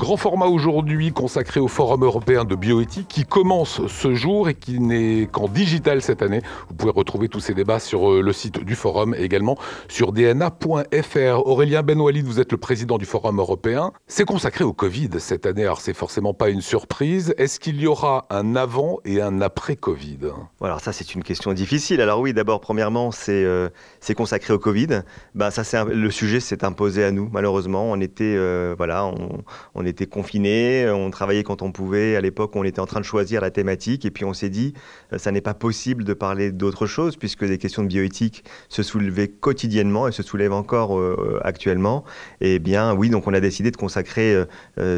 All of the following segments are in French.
Grand format aujourd'hui consacré au Forum européen de bioéthique qui commence ce jour et qui n'est qu'en digital cette année. Vous pouvez retrouver tous ces débats sur le site du Forum et également sur dna.fr. Aurélien Benwalid, vous êtes le président du Forum européen. C'est consacré au Covid cette année, alors c'est forcément pas une surprise. Est-ce qu'il y aura un avant et un après Covid ? Alors ça, c'est une question difficile. Alors oui, d'abord, premièrement, c'est consacré au Covid. Le sujet s'est imposé à nous, malheureusement. On était confinés, on travaillait quand on pouvait. À l'époque, on était en train de choisir la thématique et puis on s'est dit, ça n'est pas possible de parler d'autre chose puisque des questions de bioéthique se soulevaient quotidiennement et se soulèvent encore actuellement. Et bien oui, donc on a décidé de consacrer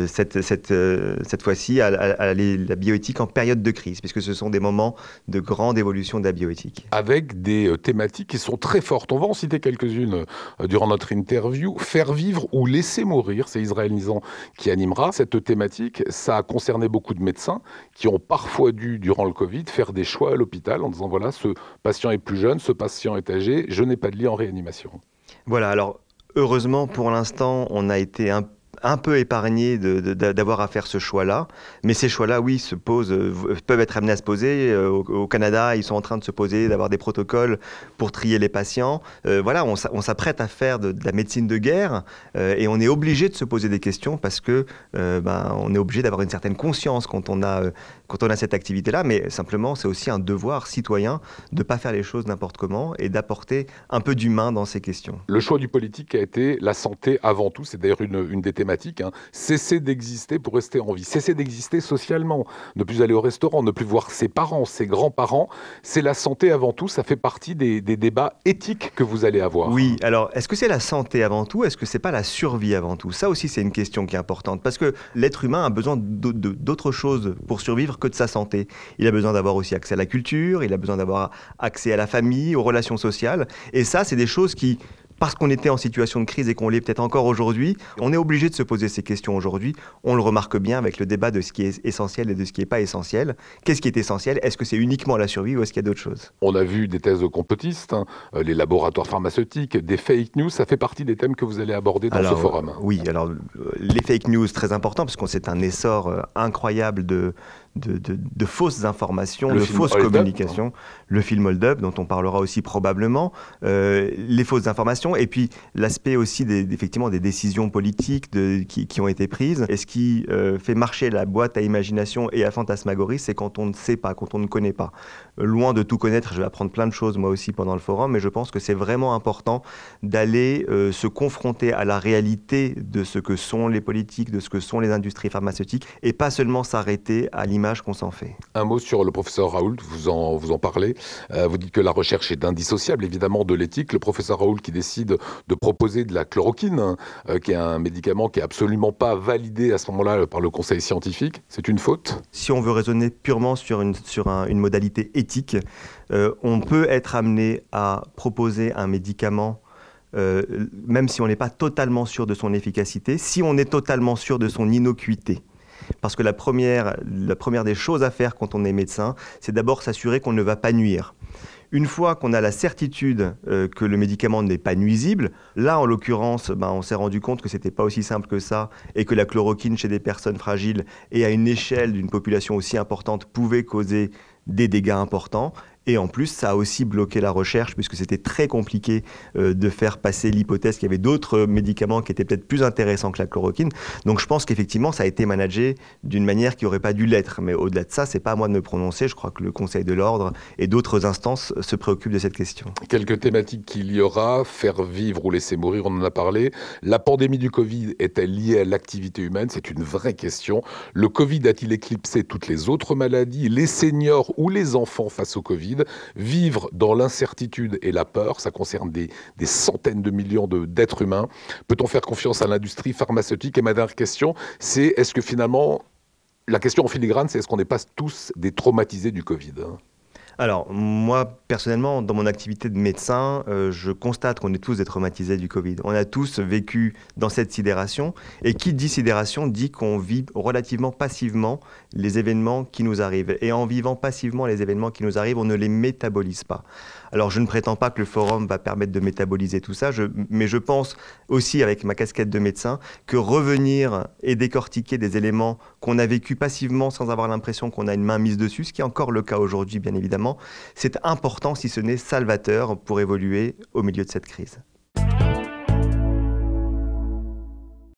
cette fois-ci à la bioéthique en période de crise, puisque ce sont des moments de grande évolution de la bioéthique. Avec des thématiques qui sont très fortes. On va en citer quelques-unes durant notre interview. Faire vivre ou laisser mourir, c'est Israël Nizan qui animera cette thématique. Ça a concerné beaucoup de médecins qui ont parfois dû, durant le Covid, faire des choix à l'hôpital en disant voilà, ce patient est plus jeune, ce patient est âgé, je n'ai pas de lit en réanimation. Voilà, alors heureusement pour l'instant, on a été un peu épargné d'avoir à faire ce choix-là. Mais ces choix-là, oui, peuvent être amenés à se poser. Au Canada, ils sont en train de se poser, d'avoir des protocoles pour trier les patients. On s'apprête à faire de la médecine de guerre et on est obligé de se poser des questions parce que on est obligé d'avoir une certaine conscience quand on a cette activité-là. Mais simplement, c'est aussi un devoir citoyen de ne pas faire les choses n'importe comment et d'apporter un peu d'humain dans ces questions. Le choix du politique a été la santé avant tout. C'est d'ailleurs une des thématiques. Cesser d'exister pour rester en vie, cesser d'exister socialement, ne plus aller au restaurant, ne plus voir ses parents, ses grands-parents, c'est la santé avant tout, ça fait partie des débats éthiques que vous allez avoir. Oui, alors est-ce que c'est la santé avant tout, est-ce que c'est pas la survie avant tout ? Ça aussi c'est une question qui est importante, parce que l'être humain a besoin d'autre chose pour survivre que de sa santé. Il a besoin d'avoir aussi accès à la culture, il a besoin d'avoir accès à la famille, aux relations sociales, et ça c'est des choses qui... Parce qu'on était en situation de crise et qu'on l'est peut-être encore aujourd'hui, on est obligé de se poser ces questions aujourd'hui. On le remarque bien avec le débat de ce qui est essentiel et de ce qui n'est pas essentiel. Qu'est-ce qui est essentiel ? Est-ce que c'est uniquement la survie ou est-ce qu'il y a d'autres choses ? On a vu des thèses de complotistes, les laboratoires pharmaceutiques, des fake news. Ça fait partie des thèmes que vous allez aborder dans ce forum. Oui, alors les fake news, très important, parce qu'on c'est un essor incroyable de fausses informations, de fausses communications. Le film Hold Up, dont on parlera aussi probablement, les fausses informations, et puis l'aspect aussi effectivement des décisions politiques qui ont été prises. Et ce qui fait marcher la boîte à imagination et à fantasmagorie, c'est quand on ne sait pas, quand on ne connaît pas. Loin de tout connaître, je vais apprendre plein de choses moi aussi pendant le forum, mais je pense que c'est vraiment important d'aller se confronter à la réalité de ce que sont les politiques, de ce que sont les industries pharmaceutiques, et pas seulement s'arrêter à l'image qu'on s'en fait. Un mot sur le professeur Raoult, vous en parlez. Vous dites que la recherche est indissociable évidemment de l'éthique. Le professeur Raoult qui décide de proposer de la chloroquine, qui est un médicament qui n'est absolument pas validé à ce moment-là par le conseil scientifique, c'est une faute ? Si on veut raisonner purement sur une modalité éthique, on peut être amené à proposer un médicament même si on n'est pas totalement sûr de son efficacité, si on est totalement sûr de son innocuité. Parce que la première des choses à faire quand on est médecin, c'est d'abord s'assurer qu'on ne va pas nuire. Une fois qu'on a la certitude que le médicament n'est pas nuisible, là en l'occurrence, on s'est rendu compte que c'était pas aussi simple que ça et que la chloroquine chez des personnes fragiles et à une échelle d'une population aussi importante pouvait causer des dégâts importants. Et en plus, ça a aussi bloqué la recherche puisque c'était très compliqué de faire passer l'hypothèse qu'il y avait d'autres médicaments qui étaient peut-être plus intéressants que la chloroquine. Donc je pense qu'effectivement, ça a été managé d'une manière qui n'aurait pas dû l'être. Mais au-delà de ça, c'est pas à moi de me prononcer. Je crois que le Conseil de l'Ordre et d'autres instances se préoccupent de cette question. Quelques thématiques qu'il y aura, faire vivre ou laisser mourir, on en a parlé. La pandémie du Covid est-elle liée à l'activité humaine ? C'est une vraie question. Le Covid a-t-il éclipsé toutes les autres maladies ? Les seniors ou les enfants face au Covid ? Vivre dans l'incertitude et la peur, ça concerne des centaines de millions d'êtres humains. Peut-on faire confiance à l'industrie pharmaceutique ? Et ma dernière question, c'est est-ce que finalement, la question en filigrane, c'est est-ce qu'on n'est pas tous des traumatisés du Covid ? Alors, moi, personnellement, dans mon activité de médecin, je constate qu'on est tous des traumatisés du Covid. On a tous vécu dans cette sidération. Et qui dit sidération dit qu'on vit relativement passivement les événements qui nous arrivent. Et en vivant passivement les événements qui nous arrivent, on ne les métabolise pas. Alors, je ne prétends pas que le forum va permettre de métaboliser tout ça, mais je pense aussi, avec ma casquette de médecin, que revenir et décortiquer des éléments qu'on a vécu passivement sans avoir l'impression qu'on a une main mise dessus, ce qui est encore le cas aujourd'hui, bien évidemment, c'est important, si ce n'est salvateur, pour évoluer au milieu de cette crise.